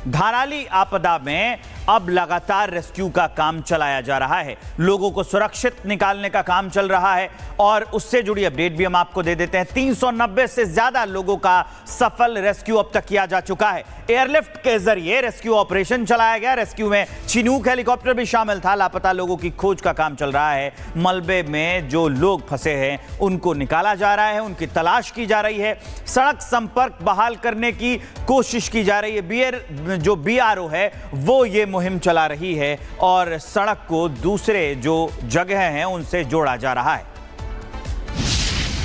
धाराली आपदा में अब लगातार रेस्क्यू का काम चलाया जा रहा है। लोगों को सुरक्षित निकालने का काम चल रहा है और उससे जुड़ी अपडेट भी हम आपको दे देते हैं। 390 से ज्यादा लोगों का सफल रेस्क्यू अब तक किया जा चुका है। एयरलिफ्ट के जरिए रेस्क्यू ऑपरेशन चलाया गया। रेस्क्यू में चिनूक हेलीकॉप्टर भी शामिल था। लापता लोगों की खोज का काम चल रहा है। मलबे में जो लोग फंसे हैं उनको निकाला जा रहा है, उनकी तलाश की जा रही है। सड़क संपर्क बहाल करने की कोशिश की जा रही है। जो BRO है वो ये मुहिम चला रही है और सड़क को दूसरे जो जगह हैं उनसे जोड़ा जा रहा है।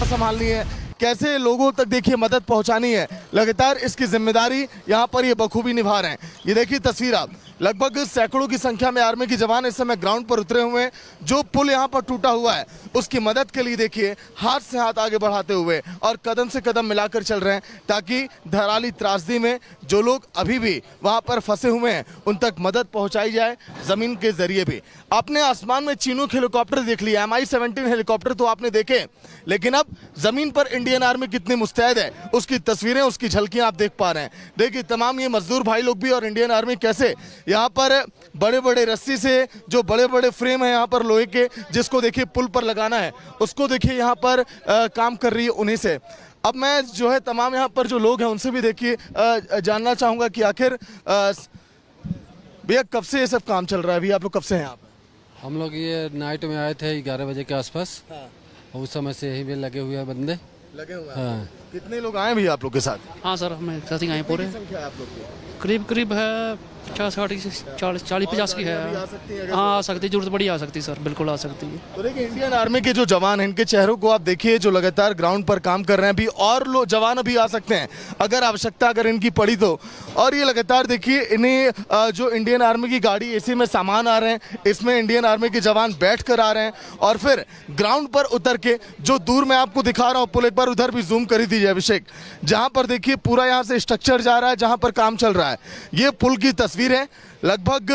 संभालनी है, कैसे लोगों तक देखिए मदद पहुंचानी है, लगातार इसकी जिम्मेदारी यहाँ पर ये बखूबी निभा रहे हैं। ये देखिए तस्वीर आप, लगभग सैकड़ों की संख्या में आर्मी के जवान इस समय ग्राउंड पर उतरे हुए हैं। जो पुल यहाँ पर टूटा हुआ है उसकी मदद के लिए देखिए हाथ से हाथ आगे बढ़ाते हुए और कदम से कदम मिलाकर चल रहे हैं, ताकि धराली त्रासदी में जो लोग अभी भी वहाँ पर फंसे हुए हैं उन तक मदद पहुँचाई जाए जमीन के जरिए भी। आपने आसमान में चिनूक हेलीकॉप्टर देख लिया, MI-17 हेलीकॉप्टर तो आपने देखे, लेकिन अब जमीन पर इंडियन आर्मी कितनी मुस्तैद है उसकी तस्वीरें, उसकी झलकियां आप देख पा रहे हैं। देखिए तमाम ये मजदूर भाई लोग भी और इंडियन आर्मी कैसे यहाँ पर बड़े बड़े रस्सी से जो बड़े बड़े फ्रेम है यहाँ पर लोहे के, जिसको देखिए पुल पर लगाना है, उसको देखिए यहाँ पर काम कर रही है उन्हीं से। अब मैं जो है तमाम यहाँ पर जो लोग हैं उनसे भी देखिए जानना चाहूँगा कि आखिर भैया कब से ये सब काम चल रहा है? भैया आप लोग कब से हैं यहाँ पर? हम लोग ये नाइट में आए थे 11 बजे के आसपास। हाँ। उस समय से यही भी लगे हुए हैं बंदे। लगे हुए हैं। हाँ। कितने लोग आए भैया आप लोग के साथ? हाँ सर, हमें साथ ही आए पूरे। संख्या है आप लोग की? करीब है 40-50 की है। हाँ आ सकती, जरूरत बड़ी आ सकती सर, बिल्कुल आ सकती है। तो देखिए इंडियन आर्मी के जो जवान हैं इनके चेहरों को आप देखिए, जो लगातार ग्राउंड पर काम कर रहे हैं। अभी और जवान अभी आ सकते हैं अगर आवश्यकता अगर इनकी पड़ी तो। और ये लगातार देखिए इन्हें जो इंडियन आर्मी की गाड़ी AC में सामान आ रहे हैं, इसमें इंडियन आर्मी के जवान बैठ कर आ रहे हैं और फिर ग्राउंड पर उतर के जो दूर मैं आपको दिखा रहा हूँ पुल, एक बार उधर भी जूम कर दीजिए अभिषेक, जहाँ पर देखिए पूरा यहाँ से स्ट्रक्चर जा रहा है जहाँ पर काम चल रहा है। ये पुल की तस्वीर है, लगभग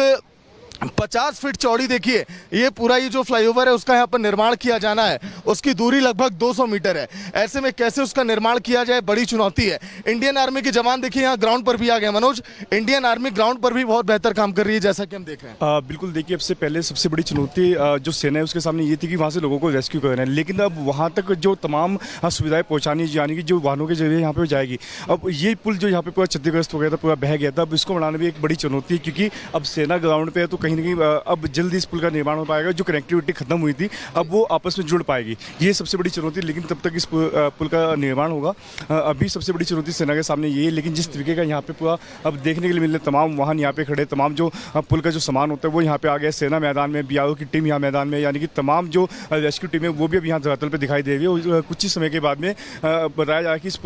50 फीट चौड़ी। देखिए ये पूरा ये जो फ्लाईओवर है उसका यहाँ पर निर्माण किया जाना है, उसकी दूरी लगभग 200 मीटर है। ऐसे में कैसे उसका निर्माण किया जाए बड़ी चुनौती है। इंडियन आर्मी के जवान देखिए यहाँ ग्राउंड पर भी आ गए। मनोज, इंडियन आर्मी ग्राउंड पर भी बहुत बेहतर काम कर रही है जैसा कि हम देख रहे हैं। बिल्कुल, देखिए सबसे पहले सबसे बड़ी चुनौती जो सेना है उसके सामने ये थी कि वहाँ से लोगों को रेस्क्यू करना है, लेकिन अब वहाँ तक जो तमाम सुविधाएं पहुँचानी, यानी कि जो वाहनों के जरिए यहाँ पे जाएगी। अब ये पुल जो यहाँ पे पूरा क्षतिग्रस्त हो गया था, पूरा बह गया था, अब इसको बनाना भी एक बड़ी चुनौती है, क्योंकि अब सेना ग्राउंड पे है तो कहीं ना कहीं अब जल्दी इस पुल का निर्माण हो पाएगा। जो कनेक्टिविटी खत्म हुई थी अब वो आपस में जुड़ पाएगी, ये सबसे बड़ी चुनौती। लेकिन तब तक इस पुल का निर्माण होगा। अभी सबसे बड़ी चुनौती सेना के सामने ये है, लेकिन जिस तरीके का यहाँ पे पूरा अब देखने के लिए मिल रहे, तमाम वाहन यहाँ पे खड़े, तमाम जो पुल का जो सामान होता है वो यहाँ पे आ गया। सेना मैदान में, BRO की टीम यहाँ मैदान में, यानी कि तमाम जो रेस्क्यू टीम है वो भी अब यहाँ धरातल पर दिखाई दे रही है। और कुछ ही समय के बाद में बताया जाएगा कि इस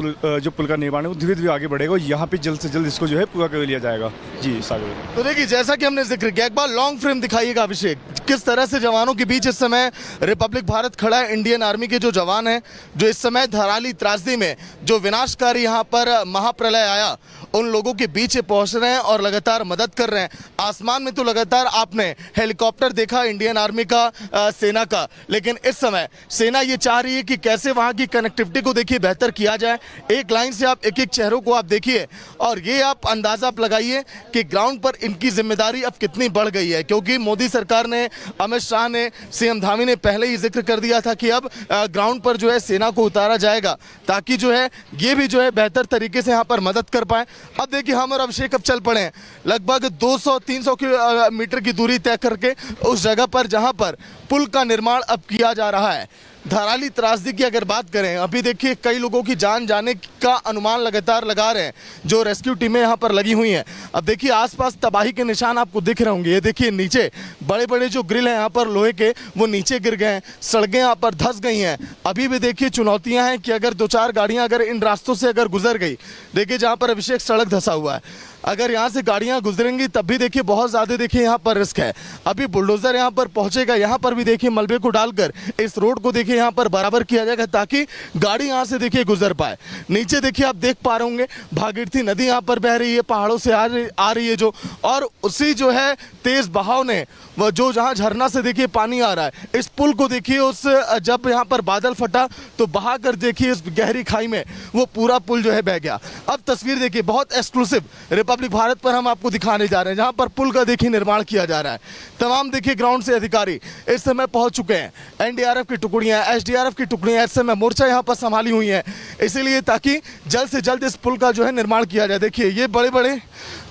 जो पुल का निर्माण है वो धीरे धीरे आगे बढ़ेगा और यहाँ पे जल्द से जल्द इसको जो है पूरा कर लिया जाएगा। जी सागर। तो देखिए जैसा कि हमने जिक्र किया, एक बार लॉन्ग फ्रेम दिखाइएगा अभिषेक, किस तरह से जवानों के बीच इस समय रिपब्लिक भारत खड़ा है। इंडियन आर्मी के जो जवान हैं जो इस समय धराली त्रासदी में जो विनाशकारी यहाँ पर महाप्रलय आया उन लोगों के बीच पहुंच रहे हैं और लगातार मदद कर रहे हैं। आसमान में तो लगातार आपने हेलीकॉप्टर देखा इंडियन आर्मी का, सेना का, लेकिन इस समय सेना ये चाह रही है कि कैसे वहां की कनेक्टिविटी को देखिए बेहतर किया जाए। एक लाइन से आप एक एक चेहरों को आप देखिए और ये आप अंदाजा आप लगाइए कि ग्राउंड पर इनकी जिम्मेदारी अब कितनी बढ़ गई है, क्योंकि मोदी सरकार ने, अमित शाह ने, CM धामी ने पहले ही जिक्र कर दिया था कि अब ग्राउंड पर जो है सेना को उतारा जाएगा ताकि जो है ये भी जो है बेहतर तरीके से यहाँ पर मदद कर पाए। अब देखिए हम और अभिषेक अब चल पड़े हैं लगभग 200-300 मीटर की दूरी तय करके उस जगह पर जहां पर पुल का निर्माण अब किया जा रहा है। धराली त्रासदी की अगर बात करें, अभी देखिए कई लोगों की जान जाने का अनुमान लगातार लगा रहे हैं जो रेस्क्यू टीमें यहाँ पर लगी हुई हैं। अब देखिए आसपास तबाही के निशान आपको दिख रहे होंगे। ये देखिए नीचे बड़े बड़े जो ग्रिल हैं यहाँ पर लोहे के वो नीचे गिर गए हैं, सड़कें यहाँ पर धंस गई हैं। अभी भी देखिए चुनौतियाँ हैं कि अगर 2-4 गाड़ियाँ अगर इन रास्तों से अगर गुजर गई, देखिए जहाँ पर अभिषेक सड़क धंसा हुआ है, अगर यहाँ से गाड़ियाँ गुजरेंगी तब भी देखिए बहुत ज़्यादा देखिए यहाँ पर रिस्क है। अभी बुलडोजर यहाँ पर पहुँचेगा, यहाँ पर भी देखिए मलबे को डालकर इस रोड को देखिए यहाँ पर बराबर किया जाएगा ताकि गाड़ी यहाँ से देखिए गुजर पाए। नीचे देखिए आप देख पा रहे होंगे भागीरथी नदी यहाँ पर बह रही है, पहाड़ों से आ रही है जो, और उसी जो है तेज बहाव ने वो जो जहाँ झरना से देखिए पानी आ रहा है, इस पुल को देखिए उस जब यहाँ पर बादल फटा तो बहा कर देखिए इस गहरी खाई में वो पूरा पुल जो है बह गया। अब तस्वीर देखिए बहुत एक्सक्लूसिव रिपब्लिक भारत पर हम आपको दिखाने जा रहे हैं, जहां पर पुल का देखिए निर्माण किया जा रहा है। तमाम देखिए ग्राउंड से अधिकारी इस समय पहुंच चुके हैं। एनडीआरएफ की टुकड़ियां, एसडीआरएफ की टुकड़ियां इस समय मोर्चा यहां पर संभाली हुई है, इसीलिए ताकि जल्द से जल्द इस पुल का जो है निर्माण किया जाए। देखिए ये बड़े बड़े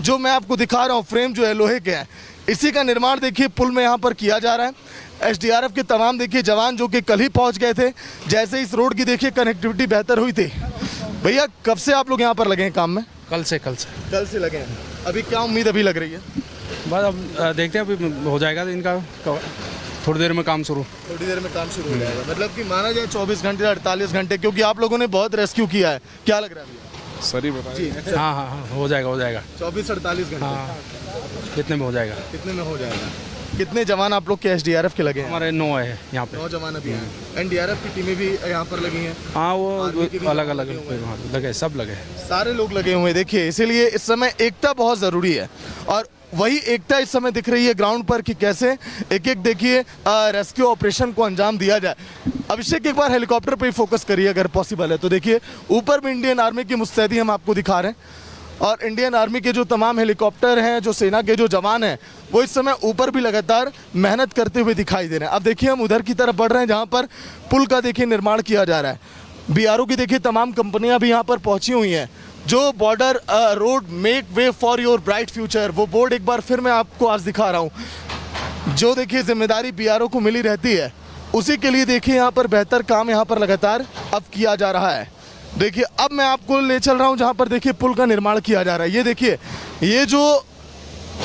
जो मैं आपको दिखा रहा हूँ फ्रेम जो है लोहे के हैं, इसी का निर्माण देखिए पुल में यहाँ पर किया जा रहा है। एसडीआरएफ के तमाम देखिए जवान जो कि कल ही पहुंच गए थे, जैसे इस रोड की देखिए कनेक्टिविटी बेहतर हुई थी। भैया कब से आप लोग यहाँ पर लगे हैं काम में? कल से कल से लगे हैं। अभी क्या उम्मीद अभी लग रही है? बस अब देखते हैं, अभी हो जाएगा तो इनका थोड़ी देर में काम शुरू। थोड़ी देर में काम शुरू हो जाएगा, मतलब कि माना जाए 24 घंटे 48 घंटे, क्योंकि आप लोगों ने बहुत रेस्क्यू किया है। क्या लग रहा है भैया? सर ही बताइए। हाँ हाँ हाँ, हो जाएगा 24-48 घंटे। हाँ, कितने में हो जाएगा? कितने में हो जाएगा? कितने जवान आप लोग के एसडीआरएफ के लगे हैं? हमारे 9 है यहाँ पे। 9 जवान अभी हैं। एनडीआरएफ की टीमें भी यहाँ पर लगी हैं। हाँ, वो अलग अलग लगे, सब लगे, सारे लोग लगे हुए हैं। देखिए इसीलिए इस समय एकता बहुत ज़रूरी है, और वही एकता इस समय दिख रही है ग्राउंड पर कि कैसे एक एक देखिए रेस्क्यू ऑपरेशन को अंजाम दिया जाए। अभिषेक एक बार हेलीकॉप्टर पे ही फोकस करिए अगर पॉसिबल है तो। देखिए ऊपर भी इंडियन आर्मी की मुस्तैदी हम आपको दिखा रहे हैं, और इंडियन आर्मी के जो तमाम हेलीकॉप्टर हैं, जो सेना के जो जवान हैं, वो इस समय ऊपर भी लगातार मेहनत करते हुए दिखाई दे रहे हैं। अब देखिए हम उधर की तरफ बढ़ रहे हैं जहाँ पर पुल का देखिए निर्माण किया जा रहा है। बीआरओ की देखिए तमाम कंपनियां भी यहाँ पर पहुँची हुई हैं। जो border road make way for your bright future, वो बोर्ड एक बार फिर मैं आपको आज दिखा रहा हूँ। जो देखिए जिम्मेदारी बीआरओ को मिली रहती है, उसी के लिए देखिए यहाँ पर बेहतर काम यहाँ पर लगातार अब किया जा रहा है। देखिए अब मैं आपको ले चल रहा हूँ जहाँ पर देखिए पुल का निर्माण किया जा रहा है। ये देखिए, ये जो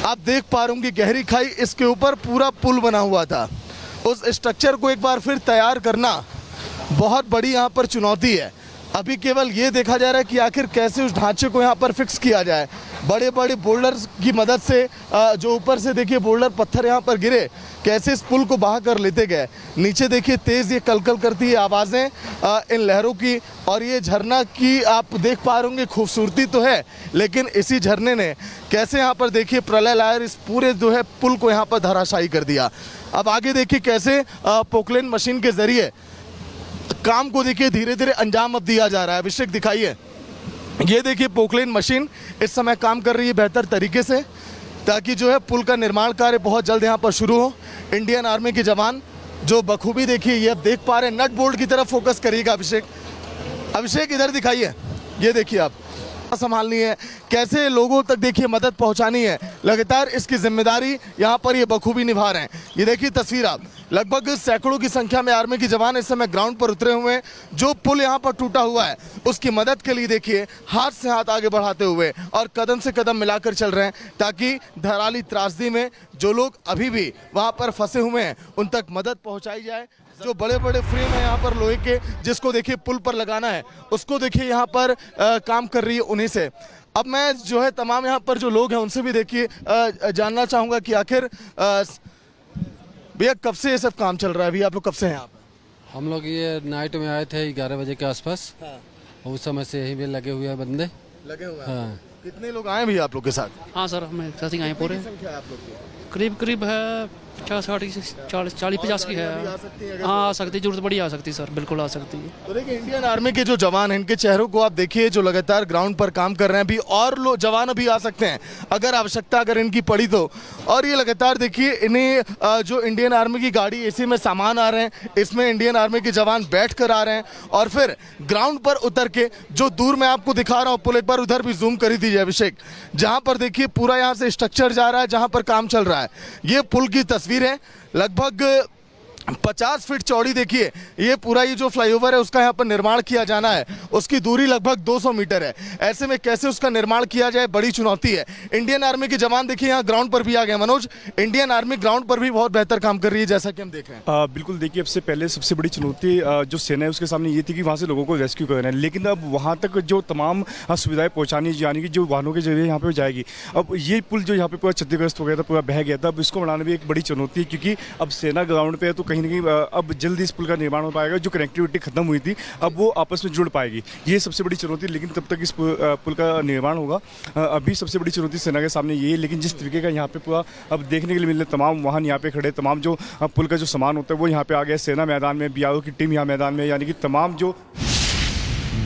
आप देख पा रहे होंगे गहरी खाई, इसके ऊपर पूरा पुल बना हुआ था। उस स्ट्रक्चर को एक बार फिर तैयार करना बहुत बड़ी यहाँ पर चुनौती है। अभी केवल ये देखा जा रहा है कि आखिर कैसे उस ढांचे को यहाँ पर फिक्स किया जाए। बड़े बड़े बोल्डर्स की मदद से जो ऊपर से देखिए बोल्डर पत्थर यहाँ पर गिरे, कैसे इस पुल को बहा कर लेते गए। नीचे देखिए तेज़ ये कलकल करती है आवाज़ें इन लहरों की, और ये झरना की आप देख पा रहे होंगे खूबसूरती तो है, लेकिन इसी झरने ने कैसे यहाँ पर देखिए प्रलय लायर इस पूरे जो है पुल को यहाँ पर धराशायी कर दिया। अब आगे देखिए कैसे पोकलेन मशीन के ज़रिए काम को देखिए धीरे धीरे अंजाम अब दिया जा रहा है। अभिषेक दिखाइए, ये देखिए पोकलेन मशीन इस समय काम कर रही है बेहतर तरीके से, ताकि जो है पुल का निर्माण कार्य बहुत जल्द यहाँ पर शुरू हो। इंडियन आर्मी के जवान जो बखूबी देखिए ये अब देख पा रहे हैं। नट बोल्ट की तरफ फोकस करिएगा अभिषेक इधर दिखाइए। ये देखिए आप संभालनी है, कैसे लोगों तक देखिए मदद पहुंचानी है, लगातार इसकी जिम्मेदारी यहाँ पर ये बखूबी निभा रहे हैं। ये देखिए तस्वीर आप, लगभग सैकड़ों की संख्या में आर्मी के जवान इस समय ग्राउंड पर उतरे हुए हैं। जो पुल यहाँ पर टूटा हुआ है उसकी मदद के लिए देखिए हाथ से हाथ आगे बढ़ाते हुए और कदम से कदम मिलाकर चल रहे हैं, ताकि धराली त्रासदी में जो लोग अभी भी वहाँ पर फंसे हुए हैं उन तक मदद पहुँचाई जाए। जो बड़े बड़े फ्रेम है यहाँ पर लोहे के, जिसको देखिए पुल पर लगाना है, उसको देखिए यहाँ पर काम कर रही है उन्हीं से। अब मैं जो है तमाम यहाँ पर जो लोग हैं उनसे भी देखिए जानना चाहूँगा कि आखिर भैया कब से ये सब काम चल रहा है? भैया आप लोग कब से हैं यहाँ पर? हम लोग ये नाइट में आए थे 11 बजे के आसपास। हाँ। उस समय से यहीं पे लगे हुए हैं बंदे। लगे हुए हैं। हाँ। कितने लोग आए भैया आप लोग के साथ? हाँ सर, हमें साथ ही आए पूरे। संख्या है आप लोग की? करीब है 40-50 की है। हाँ, आ सकती, जरूरत पड़ी आ सकती सर, बिल्कुल आ सकती है। तो देखिए इंडियन आर्मी के जो जवान हैं, इनके चेहरों को आप देखिए, जो लगातार ग्राउंड पर काम कर रहे हैं। अभी और जवान अभी आ सकते हैं अगर आवश्यकता अगर इनकी पड़ी तो। और ये लगातार देखिए इन्हें जो इंडियन आर्मी की गाड़ी एसी में सामान आ रहे हैं, इसमें इंडियन आर्मी के जवान बैठ कर आ रहे हैं, और फिर ग्राउंड पर उतर के जो दूर मैं आपको दिखा रहा हूँ पुल, एक बार उधर भी जूम कर दीजिए अभिषेक, जहाँ पर देखिए पूरा यहाँ से स्ट्रक्चर जा रहा है, जहाँ पर काम चल रहा है। ये पुल की तस्वीर है, लगभग 50 फीट चौड़ी देखिए ये पूरा ये जो फ्लाईओवर है उसका यहाँ पर निर्माण किया जाना है। उसकी दूरी लगभग 200 मीटर है। ऐसे में कैसे उसका निर्माण किया जाए, बड़ी चुनौती है। इंडियन आर्मी के जवान देखिए यहाँ ग्राउंड पर भी आ गए। मनोज, इंडियन आर्मी ग्राउंड पर भी बहुत बेहतर काम कर रही है जैसा कि हम देख रहे हैं। बिल्कुल, देखिए अब से पहले सबसे बड़ी चुनौती जो सेना है उसके सामने ये थी कि वहाँ से लोगों को रेस्क्यू करना है, लेकिन अब वहाँ तक जो तमाम सुविधाएं पहुँचानी यानी कि जो वाहनों के जरिए यहाँ पे जाएगी। अब ये पुल जो यहाँ पे पूरा क्षतिग्रस्त हो गया था, पूरा बह गया था, अब इसको बनाना भी एक बड़ी चुनौती है, क्योंकि अब सेना ग्राउंड पे है तो कहीं ना कहीं अब जल्दी इस पुल का निर्माण हो पाएगा। जो कनेक्टिविटी खत्म हुई थी अब वो आपस में जुड़ पाएगी, ये सबसे बड़ी चुनौती। लेकिन तब तक इस पुल का निर्माण होगा। अभी सबसे बड़ी चुनौती सेना के सामने ये है, लेकिन जिस तरीके का यहाँ पे पूरा अब देखने के लिए मिल रहा है, तमाम वाहन यहाँ पे खड़े, तमाम जो पुल का जो सामान होता है वो यहाँ पे आ गया। सेना मैदान में, बीआरओ की टीम यहाँ मैदान में, यानी कि तमाम जो